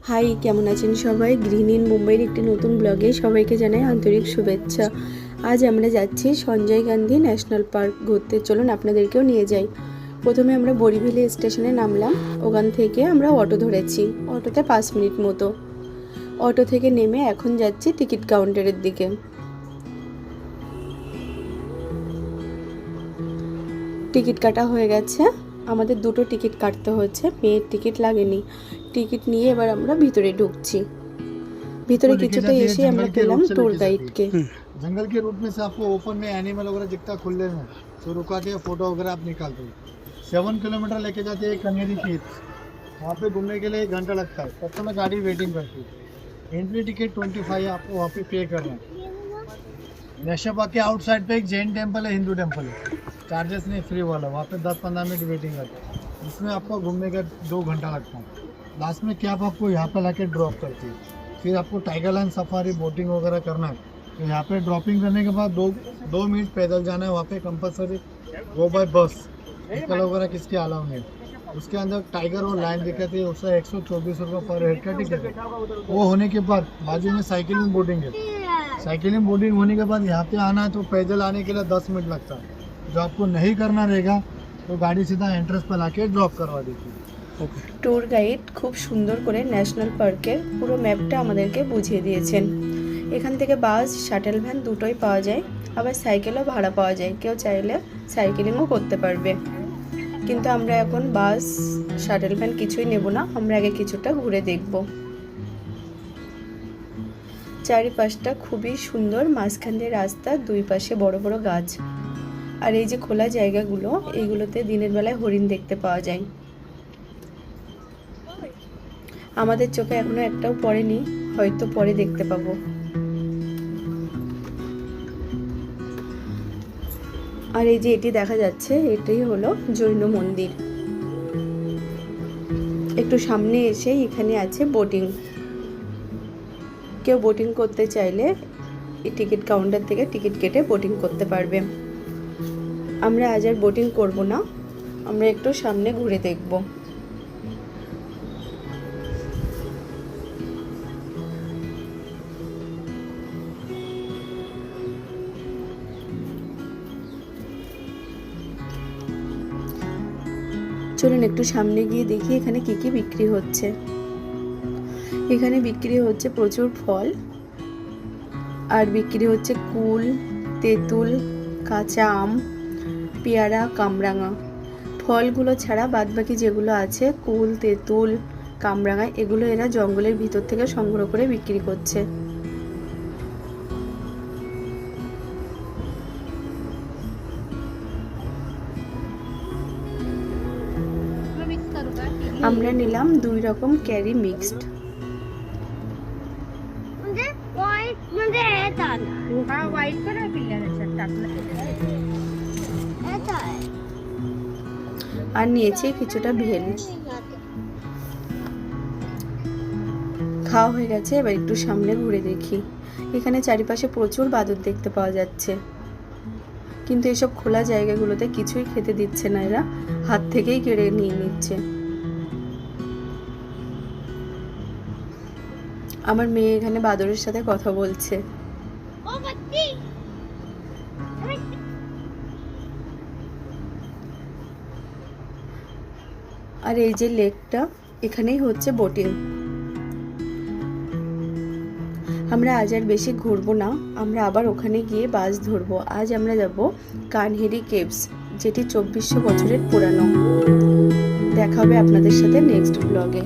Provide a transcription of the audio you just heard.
High, কেমন আছেন সবাই? গ্রিন ইন মুম্বাইয়ের একটি নতুন ব্লগে সবাইকে জানাই আন্তরিক শুভেচ্ছা। আজ আমরা যাচ্ছি সঞ্জয় গান্ধী ন্যাশনাল পার্ক ঘুরতে। চলুন আপনাদেরকেও নিয়ে যাই। প্রথমে আমরা বরিভিলি স্টেশনে নামলাম। ওখান থেকে আমরা অটো ধরেছি, অটোতে 5 মিনিট মতো। অটো থেকে নেমে এখন যাচ্ছি টিকিট কাউন্টারের দিকে। টিকিট কাটা হয়ে গেছে, আমাদের দুটো টিকিট কাটতে হচ্ছে, মেয়ের টিকিট লাগেনি। টিকিট নিয়ে এবার আমরা ভিতরে ঢুকছি। ভিতরে কিছুটা এসে আমরা পেলাম ট্যুর গাইডকে। जंगल के रूट में से आपको ओपन में एनिमल वगैरह दिखता खुले में, तो रुका के फोटो वगैरह आप निकालते हो। 7 किलोमीटर लेके जाते हैं कनेरी हिल्स, वहाँ पे घूमने के लिए 1 घंटा लगता है। तब तो मैं गाड़ी वेटिंग करती है। एंट्री टिकट 25 आपको वहाँ पे पे करना है। नेशनल पार्क के आउटसाइड पे एक जैन टेम्पल है, हिंदू टेम्पल है, चार्जेस नहीं, फ्री वाला। वहाँ पे 10-15 मिनट वेटिंग करते हैं, इसमें आपको घूमने का 2 घंटा लगता है। लास्ट में कैब आपको यहाँ पे लाके ड्रॉप करती है। फिर आपको टाइगर लाइन सफारी बोटिंग वगैरह करना है, तो यहाँ पे ड्रॉपिंग करने के बाद 2 मिनट पैदल जाना है। वहाँ पे कंपलसरी गो बाय बस, व्हीकल वगैरह किसके अलाउ नहीं। उसके अंदर टाइगर और लाइन दिखाती है, उसका 124 रुपये पर हेड का टिकट है। वो होने के बाद बाजू में साइकिलिंग बोर्डिंग है। साइकिलिंग बोर्डिंग होने के बाद यहाँ पे आना है, तो पैदल आने के लिए 10 मिनट लगता है। जो आपको नहीं करना रहेगा तो गाड़ी सीधा एंट्रेंस पर लाके ड्रॉप करवा देती है। ট্যুর গাইড খুব সুন্দর করে ন্যাশনাল পার্কের পুরো ম্যাপটা আমাদেরকে বুঝিয়ে দিয়েছেন। এখান থেকে বাস, শাটেল ভ্যান দুটোই পাওয়া যায়, আবার সাইকেলও ভাড়া পাওয়া যায়, কেউ চাইলে সাইকেলিংও করতে পারবে। কিন্তু আমরা এখন বাস, শাটেল ভ্যান কিছুই নেব না, আমরা আগে কিছুটা ঘুরে দেখব। চারিপাশটা খুবই সুন্দর, মাঝখান দিয়ে রাস্তা, দুই পাশে বড় বড় গাছ। আর এই যে খোলা জায়গাগুলো, এইগুলোতে দিনের বেলায় হরিণ দেখতে পাওয়া যায়। আমাদের চোখে এখনো একটাও পড়েনি, হয়তো পরে দেখতে পাবো। আর এই যে এটি দেখা যাচ্ছে, এটাই হলো জৈন মন্দির। একটু সামনে এসে এখানে আছে বোটিং। কেউ বোটিং করতে চাইলে এই টিকিট কাউন্টার থেকে টিকিট কেটে বোটিং করতে পারবে। আমরা আজ আর বোটিং করব না, আমরা একটু সামনে ঘুরে দেখব। চলুন একটু সামনে গিয়ে দেখি এখানে কি কি বিক্রি হচ্ছে। এখানে বিক্রি হচ্ছে প্রচুর ফল, আর বিক্রি হচ্ছে কুল, তেঁতুল, কাঁচা আম, পেয়ারা, কামরাঙা। ফলগুলো ছাড়া বাদবাকি যেগুলো আছে, কুল, তেঁতুল, কামরাঙা, এগুলো এরা জঙ্গলের ভিতর থেকে সংগ্রহ করে বিক্রি করছে। আমরা নিলাম 2 রকম ক্যারি মিক্সড। আর নিয়েছি কিছুটা ভেল। খাওয়া হয়ে গেছে, এবার একটু সামনে ঘুরে দেখি। এখানে চারিপাশে প্রচুর বাদুড় দেখতে পাওয়া যাচ্ছে, কিন্তু এসব খোলা জায়গাগুলোতে কিছুই খেতে দিচ্ছে না, এরা হাত থেকেই কেড়ে নিয়ে নিচ্ছে। আমার মেয়ে এখানে বাদরের সাথে কথা বলছে। আর এই যে লেকটা, এখানেই হচ্ছে বোটিং। আমরা আজ আর বেশি ঘুরবো না, আমরা আবার ওখানে গিয়ে বাস ধরবো। আজ আমরা যাব কানহেরি কেভস, যেটি 2400 বছরের পুরানো। দেখা হবে আপনাদের সাথে নেক্সট ব্লগে।